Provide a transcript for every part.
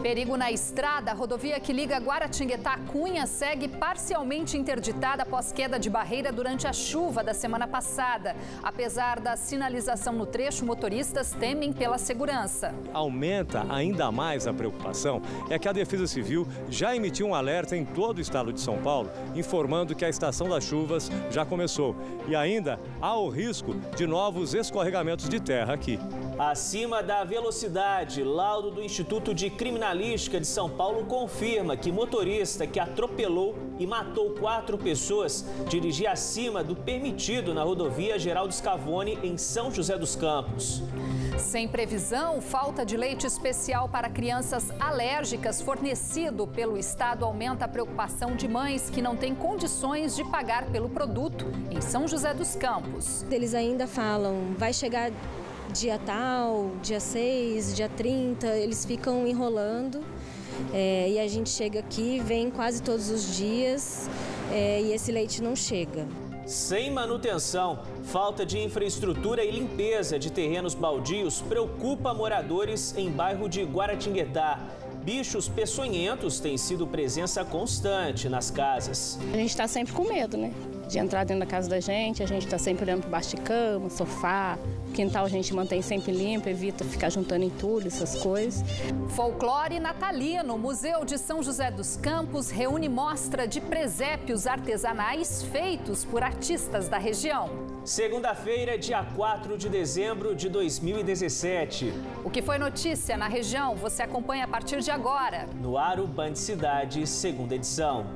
Perigo na estrada. A rodovia que liga Guaratinguetá a Cunha segue parcialmente interditada após queda de barreira durante a chuva da semana passada. Apesar da sinalização no trecho, motoristas temem pela segurança. Aumenta ainda mais a preocupação é que a Defesa Civil já emitiu um alerta em todo o estado de São Paulo, informando que a estação das chuvas já começou. E ainda há o risco de novos escorregamentos de terra aqui. Acima da velocidade, laudo do Instituto de Criminalística de São Paulo confirma que motorista que atropelou e matou 4 pessoas dirigia acima do permitido na rodovia Geraldo Scavone, em São José dos Campos. Sem previsão, falta de leite especial para crianças alérgicas fornecido pelo Estado aumenta a preocupação de mães que não têm condições de pagar pelo produto em São José dos Campos. Eles ainda falam, vai chegar dia tal, dia 6, dia 30, eles ficam enrolando e a gente chega aqui, vem quase todos os dias e esse leite não chega. Sem manutenção, falta de infraestrutura e limpeza de terrenos baldios preocupa moradores em bairro de Guaratinguetá. Bichos peçonhentos têm sido presença constante nas casas. A gente está sempre com medo, né? De entrar dentro da casa da gente, a gente está sempre olhando por baixo de cama, sofá, quintal a gente mantém sempre limpo, evita ficar juntando entulho, essas coisas. Folclore natalino. O Museu de São José dos Campos reúne mostra de presépios artesanais feitos por artistas da região. Segunda-feira, dia 4 de dezembro de 2017. O que foi notícia na região, você acompanha a partir de agora. No ar, o Band Cidade, segunda edição.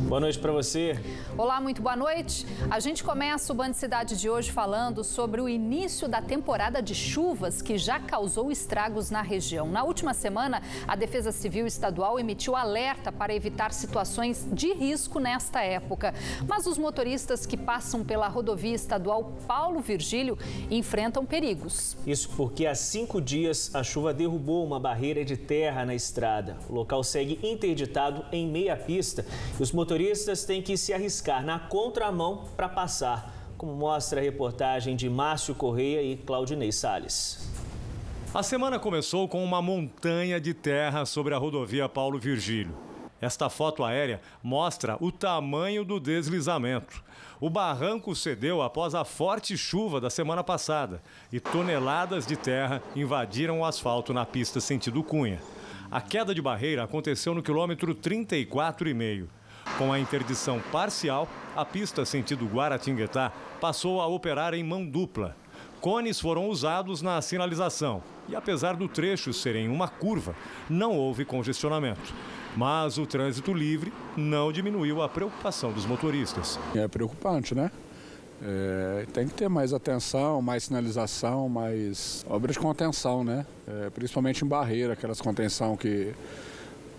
Boa noite para você. Olá, muito boa noite. A gente começa o Band Cidade de hoje falando sobre o início da temporada de chuvas que já causou estragos na região. Na última semana, a Defesa Civil Estadual emitiu alerta para evitar situações de risco nesta época. Mas os motoristas que passam pela rodovia estadual Paulo Virgílio enfrentam perigos. Isso porque há 5 dias a chuva derrubou uma barreira de terra na estrada. O local segue interditado em meia pista e os motoristas têm que se arriscar na contramão para passar, como mostra a reportagem de Márcio Correia e Claudinei Salles. A semana começou com uma montanha de terra sobre a rodovia Paulo Virgílio. Esta foto aérea mostra o tamanho do deslizamento. O barranco cedeu após a forte chuva da semana passada e toneladas de terra invadiram o asfalto na pista sentido Cunha. A queda de barreira aconteceu no quilômetro 34,5. Com a interdição parcial, a pista sentido Guaratinguetá passou a operar em mão dupla. Cones foram usados na sinalização e, apesar do trecho ser em uma curva, não houve congestionamento. Mas o trânsito livre não diminuiu a preocupação dos motoristas. É preocupante, né? Tem que ter mais atenção, mais sinalização, mais obras de contenção, né? Principalmente em barreira, aquelas contenção que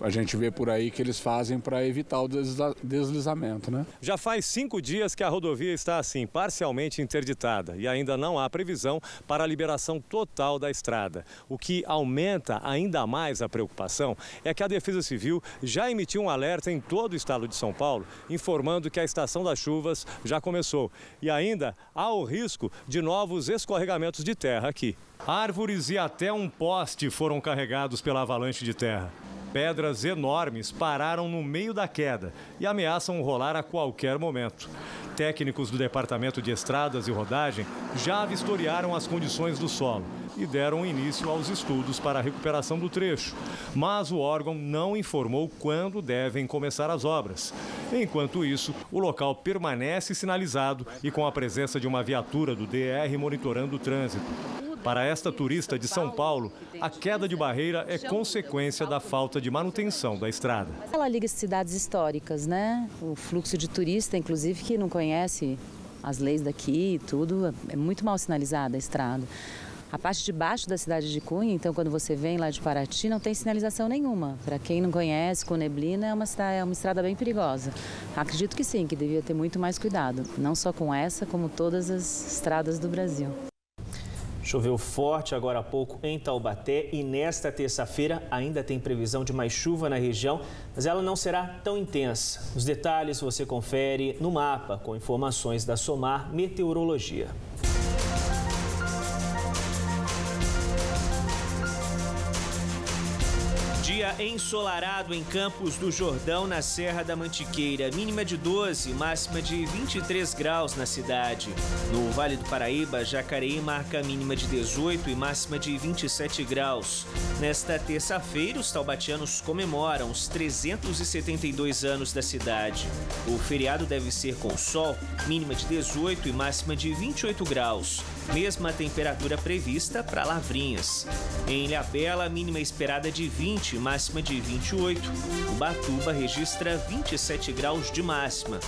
a gente vê por aí que eles fazem para evitar o deslizamento, né? Já faz 5 dias que a rodovia está assim, parcialmente interditada e ainda não há previsão para a liberação total da estrada. O que aumenta ainda mais a preocupação é que a Defesa Civil já emitiu um alerta em todo o estado de São Paulo, informando que a estação das chuvas já começou. E ainda há o risco de novos escorregamentos de terra aqui. Árvores e até um poste foram carregados pela avalanche de terra. Pedras enormes pararam no meio da queda e ameaçam rolar a qualquer momento. Técnicos do Departamento de Estradas e Rodagem já vistoriaram as condições do solo e deram início aos estudos para a recuperação do trecho. Mas o órgão não informou quando devem começar as obras. Enquanto isso, o local permanece sinalizado e com a presença de uma viatura do DR monitorando o trânsito. Para esta turista de São Paulo, a queda de barreira é consequência da falta de manutenção da estrada. Ela liga cidades históricas, né? O fluxo de turista, inclusive, que não conhece as leis daqui e tudo, é muito mal sinalizada a estrada. A parte de baixo da cidade de Cunha, então, quando você vem lá de Paraty, não tem sinalização nenhuma. Para quem não conhece, com neblina, é uma estrada bem perigosa. Acredito que sim, que devia ter muito mais cuidado, não só com essa, como todas as estradas do Brasil. Choveu forte agora há pouco em Taubaté e nesta terça-feira ainda tem previsão de mais chuva na região, mas ela não será tão intensa. Os detalhes você confere no mapa com informações da SOMAR Meteorologia. Dia ensolarado em Campos do Jordão, na Serra da Mantiqueira. Mínima de 12, máxima de 23 graus na cidade. No Vale do Paraíba, Jacareí marca mínima de 18 e máxima de 27 graus. Nesta terça-feira, os taubatianos comemoram os 372 anos da cidade. O feriado deve ser com sol, mínima de 18 e máxima de 28 graus. Mesma temperatura prevista para Lavrinhas. Em Ilhabela, mínima esperada de 20, máxima de 28. Ubatuba registra 27 graus de máxima.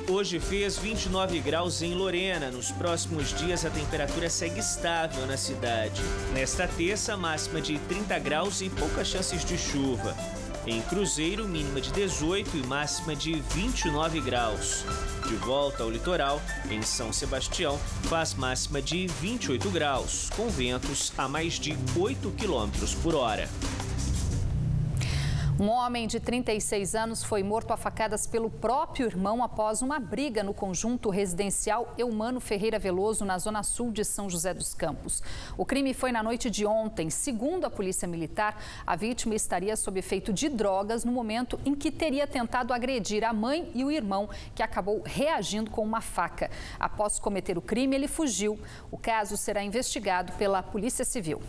Hoje fez 29 graus em Lorena. Nos próximos dias, a temperatura segue estável na cidade. Nesta terça, máxima de 30 graus e poucas chances de chuva. Em Cruzeiro, mínima de 18 e máxima de 29 graus. De volta ao litoral, em São Sebastião, faz máxima de 28 graus, com ventos a mais de 8 km por hora. Um homem de 36 anos foi morto a facadas pelo próprio irmão após uma briga no conjunto residencial Eumano Ferreira Veloso, na zona sul de São José dos Campos. O crime foi na noite de ontem. Segundo a Polícia Militar, a vítima estaria sob efeito de drogas no momento em que teria tentado agredir a mãe e o irmão, que acabou reagindo com uma faca. Após cometer o crime, ele fugiu. O caso será investigado pela Polícia Civil.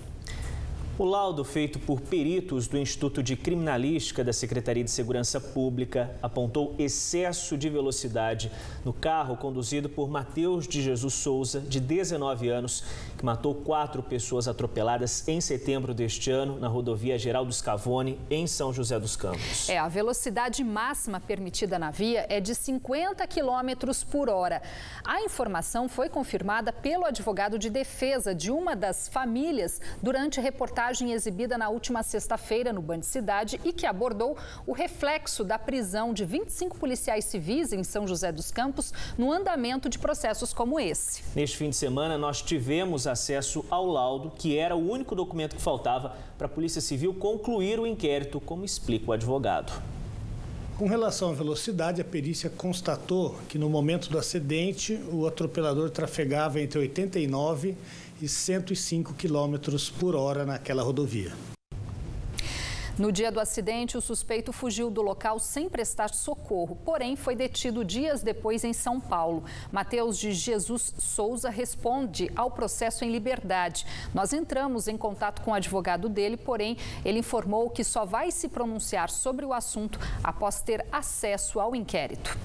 O laudo feito por peritos do Instituto de Criminalística da Secretaria de Segurança Pública apontou excesso de velocidade no carro conduzido por Matheus de Jesus Souza, de 19 anos, que matou 4 pessoas atropeladas em setembro deste ano na rodovia Geraldo Scavone, em São José dos Campos. A velocidade máxima permitida na via é de 50 km por hora. A informação foi confirmada pelo advogado de defesa de uma das famílias durante reportagem exibida na última sexta-feira no Band Cidade e que abordou o reflexo da prisão de 25 policiais civis em São José dos Campos no andamento de processos como esse. Neste fim de semana, nós tivemos acesso ao laudo, que era o único documento que faltava para a Polícia Civil concluir o inquérito, como explica o advogado. Com relação à velocidade, a perícia constatou que no momento do acidente, o atropelador trafegava entre 89 e 105 km por hora naquela rodovia. No dia do acidente, o suspeito fugiu do local sem prestar socorro, porém foi detido dias depois em São Paulo. Matheus de Jesus Souza responde ao processo em liberdade. Nós entramos em contato com o advogado dele, porém ele informou que só vai se pronunciar sobre o assunto após ter acesso ao inquérito.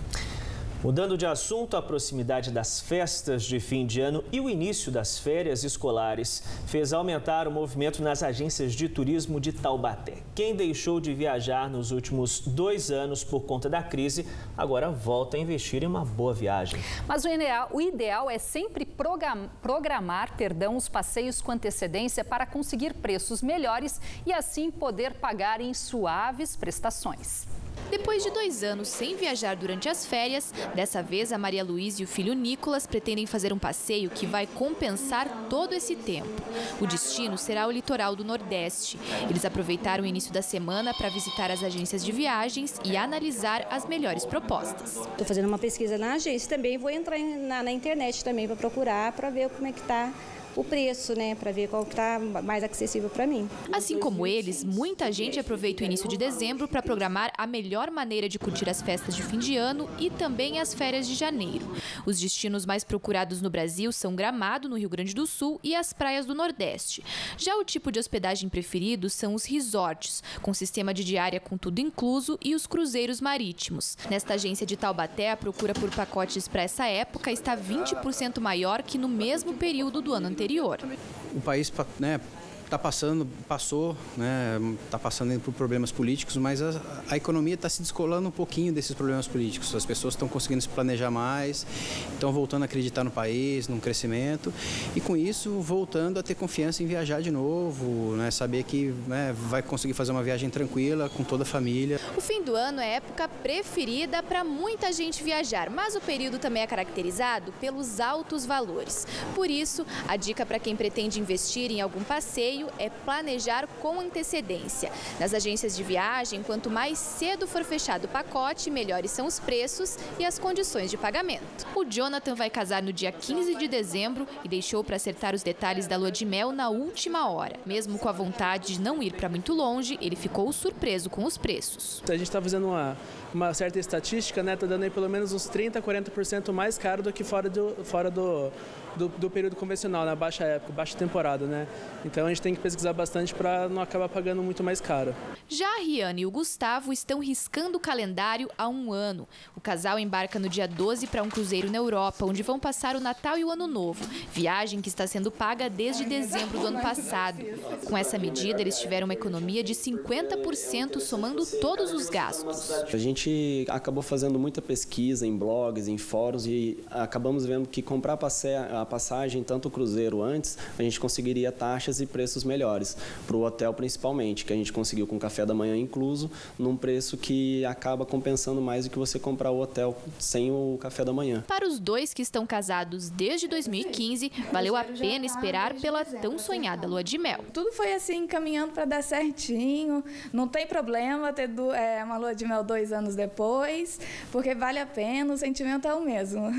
Mudando de assunto, a proximidade das festas de fim de ano e o início das férias escolares fez aumentar o movimento nas agências de turismo de Taubaté. Quem deixou de viajar nos últimos 2 anos por conta da crise, agora volta a investir em uma boa viagem. Mas o ideal é sempre programar os passeios com antecedência para conseguir preços melhores e assim poder pagar em suaves prestações. Depois de 2 anos sem viajar durante as férias, dessa vez a Maria Luísa e o filho Nicolas pretendem fazer um passeio que vai compensar todo esse tempo. O destino será o litoral do Nordeste. Eles aproveitaram o início da semana para visitar as agências de viagens e analisar as melhores propostas. Estou fazendo uma pesquisa na agência, também vou entrar na internet também para procurar, para ver como é que está o preço, né, para ver qual está mais acessível para mim. Assim como eles, muita gente aproveita o início de dezembro para programar a melhor maneira de curtir as festas de fim de ano e também as férias de janeiro. Os destinos mais procurados no Brasil são Gramado, no Rio Grande do Sul, e as praias do Nordeste. Já o tipo de hospedagem preferido são os resorts, com sistema de diária com tudo incluso, e os cruzeiros marítimos. Nesta agência de Taubaté, a procura por pacotes para essa época está 20% maior que no mesmo período do ano anterior. O país, passou, né? Está passando por problemas políticos, mas a economia está se descolando um pouquinho desses problemas políticos. As pessoas estão conseguindo se planejar mais, estão voltando a acreditar no país, no crescimento e com isso voltando a ter confiança em viajar de novo, né? Saber que, né, vai conseguir fazer uma viagem tranquila com toda a família. O fim do ano é a época preferida para muita gente viajar, mas o período também é caracterizado pelos altos valores. Por isso, a dica para quem pretende investir em algum passeio é planejar com antecedência. Nas agências de viagem, quanto mais cedo for fechado o pacote, melhores são os preços e as condições de pagamento. O Jonathan vai casar no dia 15 de dezembro e deixou para acertar os detalhes da lua de mel na última hora. Mesmo com a vontade de não ir para muito longe, ele ficou surpreso com os preços. A gente está fazendo uma certa estatística, né? Está dando aí pelo menos uns 30% a 40% mais caro do que fora do período convencional, na baixa época, baixa temporada, né? Então a gente tem que pesquisar bastante para não acabar pagando muito mais caro. Já a Riane e o Gustavo estão riscando o calendário há um ano. O casal embarca no dia 12 para um cruzeiro na Europa, onde vão passar o Natal e o Ano Novo. Viagem que está sendo paga desde dezembro do ano passado. Com essa medida, eles tiveram uma economia de 50%, somando todos os gastos. A gente acabou fazendo muita pesquisa em blogs, em fóruns e acabamos vendo que comprar a passagem, tanto o cruzeiro antes, a gente conseguiria taxas e preços melhores, para o hotel principalmente, que a gente conseguiu com café da manhã incluso, num preço que acaba compensando mais do que você comprar o hotel sem o café da manhã. Para os dois que estão casados desde 2015, valeu a pena esperar pela tão sonhada lua de mel. Tudo foi assim, caminhando para dar certinho, não tem problema ter uma lua de mel 2 anos depois, porque vale a pena, o sentimento é o mesmo.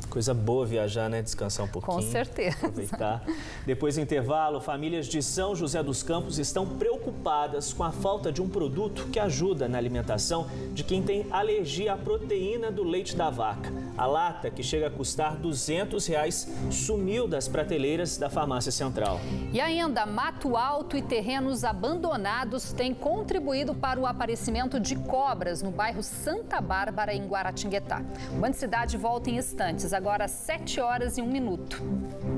Coisa boa viajar, né? Descansar um pouquinho. Com certeza. Aproveitar. Depois do intervalo, famílias de São José dos Campos estão preocupadas com a falta de um produto que ajuda na alimentação de quem tem alergia à proteína do leite da vaca. A lata, que chega a custar R$200, sumiu das prateleiras da Farmácia Central. E ainda, mato alto e terrenos abandonados têm contribuído para o aparecimento de cobras no bairro Santa Bárbara, em Guaratinguetá. O Band Cidade volta em instantes. Agora 7h01.